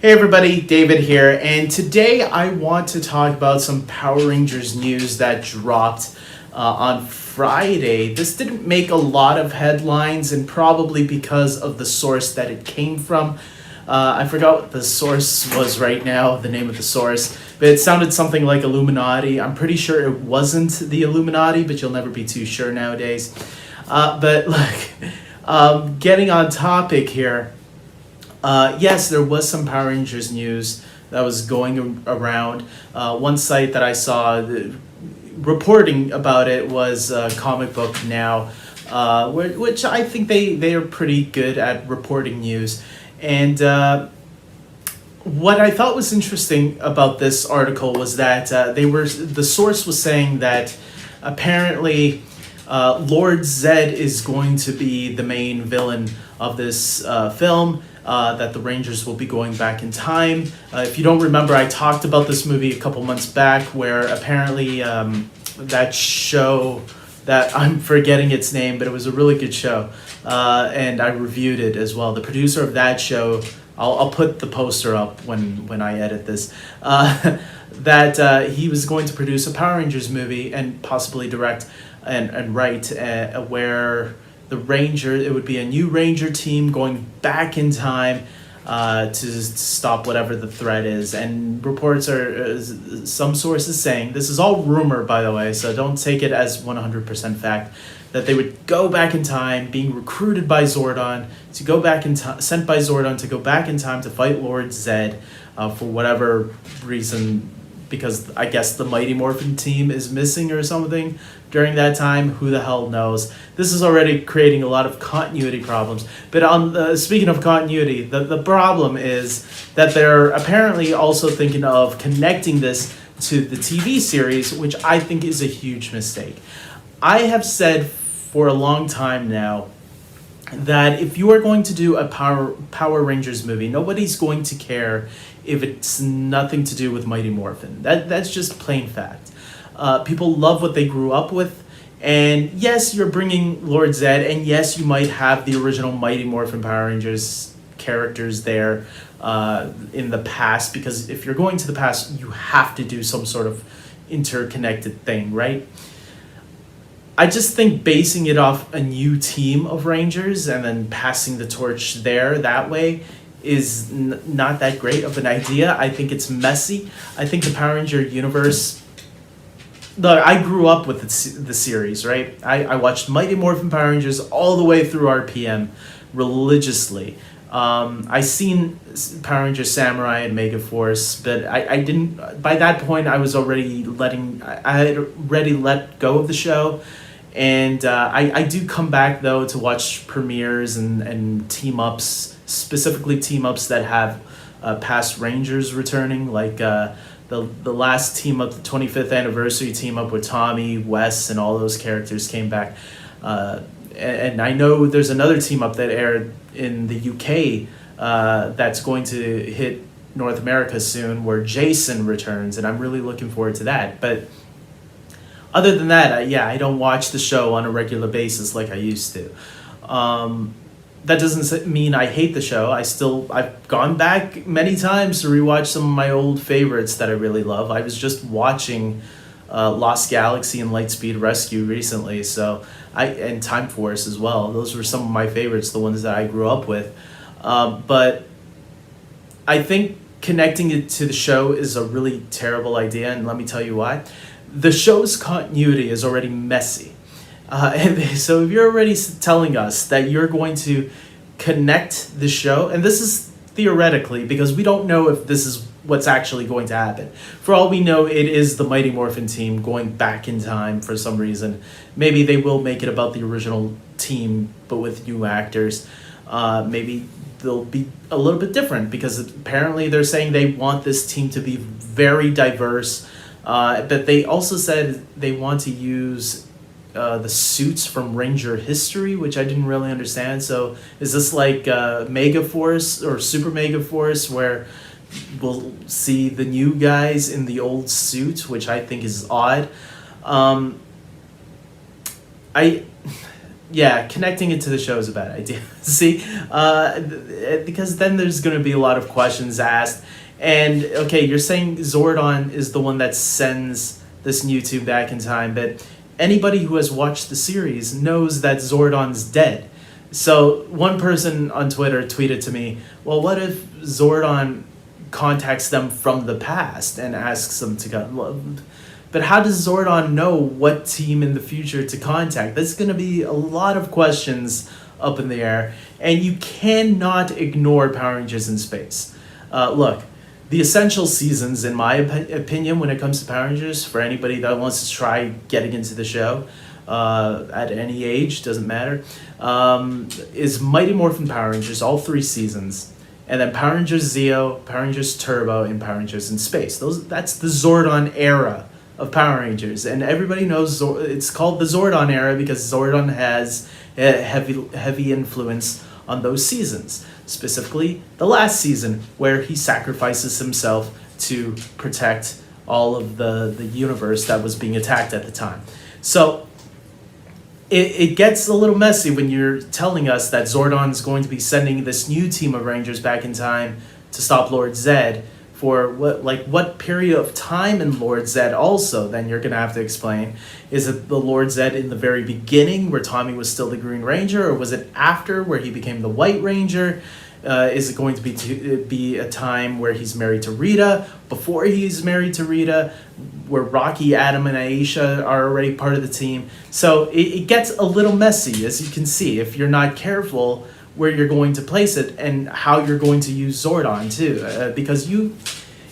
Hey everybody, David here, and today I want to talk about some Power Rangers news that dropped on Friday. This didn't make a lot of headlines, and probably because of the source that it came from. I forgot what the source was right now, the name of the source, but it sounded something like Illuminati. I'm pretty sure it wasn't the Illuminati, but you'll never be too sure nowadays. Getting on topic here. Yes, there was some Power Rangers news that was going around. One site that I saw reporting about it was Comic Book Now, which I think they are pretty good at reporting news. And what I thought was interesting about this article was that the source was saying that apparently Lord Zedd is going to be the main villain of this film. That the Rangers will be going back in time. If you don't remember, I talked about this movie a couple months back where apparently that show that I'm forgetting its name, but it was a really good show. And I reviewed it as well. The producer of that show, I'll put the poster up when I edit this, that he was going to produce a Power Rangers movie and possibly direct and write where it would be a new Ranger team going back in time to stop whatever the threat is. And reports are, some sources saying, this is all rumor by the way, so don't take it as 100% fact, that they would go back in time, being recruited by Zordon, to go back in time, sent by Zordon to go back in time to fight Lord Zedd for whatever reason, because I guess the Mighty Morphin team is missing or something during that time. Who the hell knows? This is already creating a lot of continuity problems. But speaking of continuity, the problem is that they're apparently also thinking of connecting this to the TV series, which I think is a huge mistake. I have said for a long time now that if you are going to do a Power Rangers movie, nobody's going to care if it's nothing to do with Mighty Morphin. That's just plain fact. People love what they grew up with, and yes, you're bringing Lord Zedd, and yes, you might have the original Mighty Morphin Power Rangers characters there in the past, because if you're going to the past, you have to do some sort of interconnected thing, right? I just think basing it off a new team of Rangers and then passing the torch there that way is not that great of an idea. I think it's messy. I think the Power Ranger universe... Look, I grew up with the series, right? I watched Mighty Morphin Power Rangers all the way through RPM religiously. I seen Power Ranger Samurai and Mega Force, but I didn't... By that point, I was already I had already let go of the show. And I do come back, though, to watch premieres and team-ups, specifically team-ups that have past Rangers returning, like the last team-up, the 25th anniversary team-up with Tommy, Wes, and all those characters came back. And I know there's another team-up that aired in the UK that's going to hit North America soon, where Jason returns, and I'm really looking forward to that. But other than that, I don't watch the show on a regular basis like I used to. That doesn't mean I hate the show. I've gone back many times to rewatch some of my old favorites that I really love. I was just watching Lost Galaxy and Lightspeed Rescue recently, and Time Force as well. Those were some of my favorites, the ones that I grew up with. But I think connecting it to the show is a really terrible idea, and let me tell you why. The show's continuity is already messy. And so if you're already telling us that you're going to connect the show, and this is theoretically, because we don't know if this is what's actually going to happen. For all we know, it is the Mighty Morphin team going back in time for some reason. Maybe they will make it about the original team, but with new actors. Maybe they'll be a little bit different, because apparently they're saying they want this team to be very diverse. But they also said they want to use the suits from Ranger history, which I didn't really understand. So is this like Mega Force or Super Mega Force, where we'll see the new guys in the old suit, which I think is odd. Yeah, connecting it to the show is a bad idea. See, because then there's going to be a lot of questions asked. And okay, you're saying Zordon is the one that sends this new tube back in time, but anybody who has watched the series knows that Zordon's dead. So one person on Twitter tweeted to me, "Well, what if Zordon contacts them from the past and asks them to come?" But how does Zordon know what team in the future to contact? There's going to be a lot of questions up in the air, and you cannot ignore Power Rangers in space. Look, the essential seasons, in my opinion, when it comes to Power Rangers, for anybody that wants to try getting into the show, at any age, doesn't matter, is Mighty Morphin Power Rangers, all 3 seasons. And then Power Rangers Zeo, Power Rangers Turbo, and Power Rangers in Space. That's the Zordon era of Power Rangers, and everybody knows it's called the Zordon era because Zordon has a heavy influence on those seasons, specifically the last season where he sacrifices himself to protect all of the universe that was being attacked at the time. So it gets a little messy when you're telling us that Zordon's going to be sending this new team of Rangers back in time to stop Lord Zedd. For what period of time in Lord Zedd also, then you're going to have to explain. Is it the Lord Zedd in the very beginning where Tommy was still the Green Ranger, or was it after where he became the White Ranger? Is it going to be a time where he's married to Rita, before he's married to Rita, where Rocky, Adam, and Aisha are already part of the team? So it gets a little messy, as you can see, if you're not careful where you're going to place it and how you're going to use Zordon too, because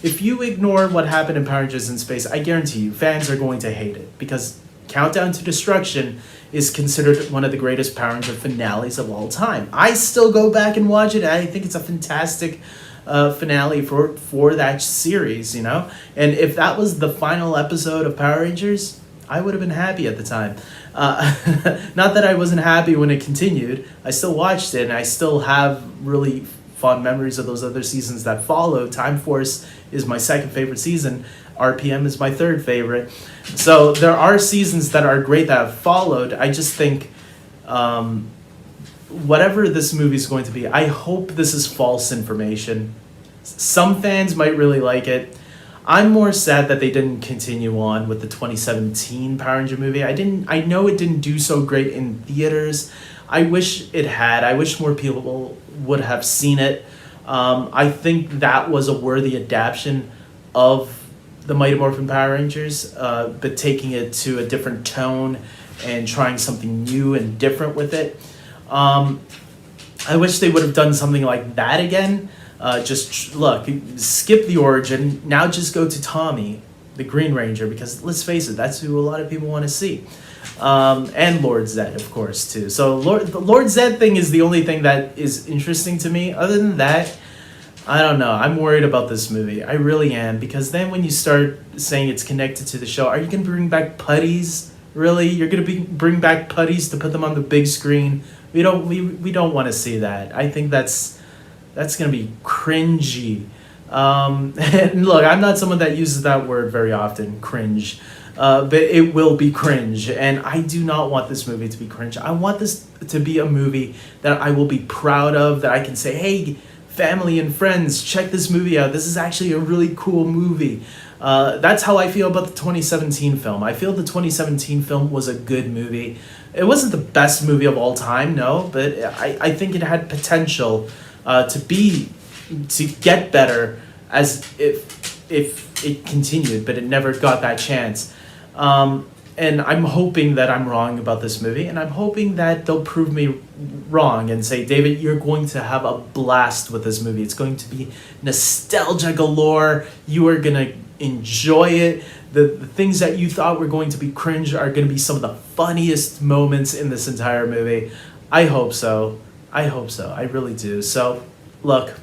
if you ignore what happened in Power Rangers in Space, I guarantee you fans are going to hate it, because Countdown to Destruction is considered one of the greatest Power Ranger finales of all time. I still go back and watch it. I think it's a fantastic finale for that series, you know. And if that was the final episode of Power Rangers, I would have been happy at the time. Not that I wasn't happy when it continued. I still watched it, and I still have really fond memories of those other seasons that followed. Time Force is my second favorite season. RPM is my third favorite. So there are seasons that are great that have followed. I just think whatever this movie is going to be, I hope this is false information. Some fans might really like it. I'm more sad that they didn't continue on with the 2017 Power Ranger movie. I know it didn't do so great in theaters. I wish it had. I wish more people would have seen it. I think that was a worthy adaptation of the Mighty Morphin Power Rangers, but taking it to a different tone and trying something new and different with it. I wish they would have done something like that again. Skip the origin, now just go to Tommy, the Green Ranger, because let's face it, that's who a lot of people want to see. And Lord Zedd, of course, too. So the Lord Zedd thing is the only thing that is interesting to me. Other than that, I don't know. I'm worried about this movie. I really am, because then when you start saying it's connected to the show, are you going to bring back putties? Really? You're going to bring back putties to put them on the big screen? We don't want to see that. I think that's going to be cringy. And look, I'm not someone that uses that word very often, cringe. But it will be cringe. And I do not want this movie to be cringe. I want this to be a movie that I will be proud of, that I can say, hey, family and friends, check this movie out. This is actually a really cool movie. That's how I feel about the 2017 film. I feel the 2017 film was a good movie. It wasn't the best movie of all time, no, but I think it had potential to get better as if it continued, but it never got that chance. And I'm hoping that I'm wrong about this movie, and I'm hoping that they'll prove me wrong and say, David, you're going to have a blast with this movie. It's going to be nostalgia galore. You are going to enjoy it. The things that you thought were going to be cringe are going to be some of the funniest moments in this entire movie. I hope so. I really do. So, look,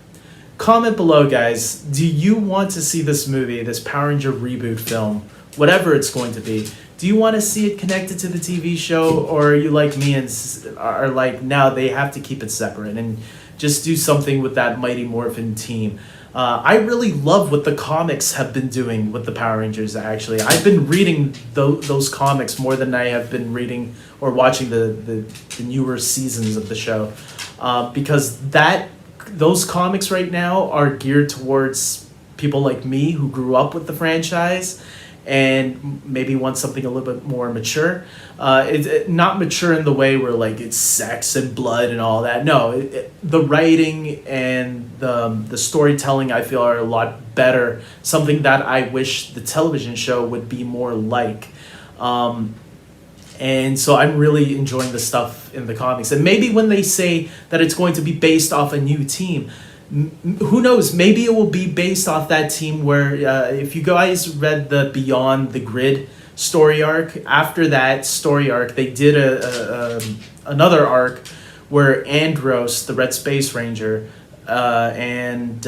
comment below, guys. Do you want to see this movie, this Power Ranger reboot film, whatever it's going to be? Do you want to see it connected to the TV show, or are you like me and are like, no, they have to keep it separate and just do something with that Mighty Morphin team? I really love what the comics have been doing with the Power Rangers, actually. I've been reading those comics more than I have been reading or watching the newer seasons of the show. Because those comics right now are geared towards people like me who grew up with the franchise and maybe want something a little bit more mature. Not mature in the way where like it's sex and blood and all that. No, the writing and the storytelling I feel are a lot better. Something that I wish the television show would be more like. And so I'm really enjoying the stuff in the comics. And maybe when they say that it's going to be based off a new team, who knows? Maybe it will be based off that team where, if you guys read the Beyond the Grid story arc, after that story arc, they did another arc where Andros, the Red Space Ranger, and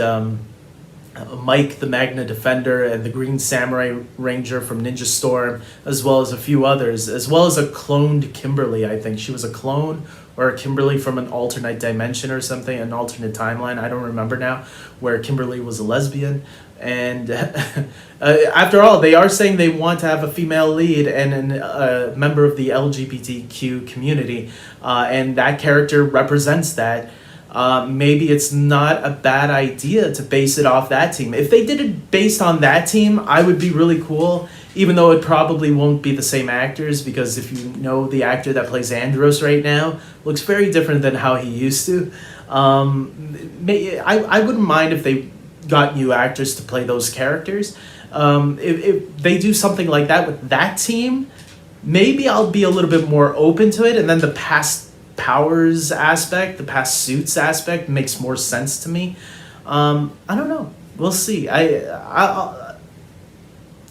Mike, the Magna Defender, and the Green Samurai Ranger from Ninja Storm, as well as a few others, as well as a cloned Kimberly, I think. She was a clone or a Kimberly from an alternate dimension or something, an alternate timeline, I don't remember now, where Kimberly was a lesbian. And after all, they are saying they want to have a female lead and a member of the LGBTQ community, and that character represents that. Maybe it's not a bad idea to base it off that team. If they did it based on that team, I would be really cool, even though it probably won't be the same actors, because if you know the actor that plays Andros right now, looks very different than how he used to. I wouldn't mind if they got new actors to play those characters. If they do something like that with that team, maybe I'll be a little bit more open to it, and then the past powers aspect, the past suits aspect makes more sense to me. I don't know. We'll see.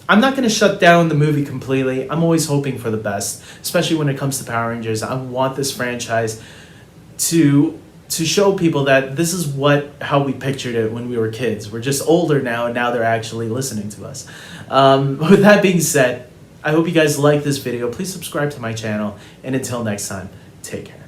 I'm not going to shut down the movie completely. I'm always hoping for the best, especially when it comes to Power Rangers. I want this franchise to show people that this is how we pictured it when we were kids. We're just older now, and now they're actually listening to us. With that being said, I hope you guys like this video. Please subscribe to my channel, and until next time, take care.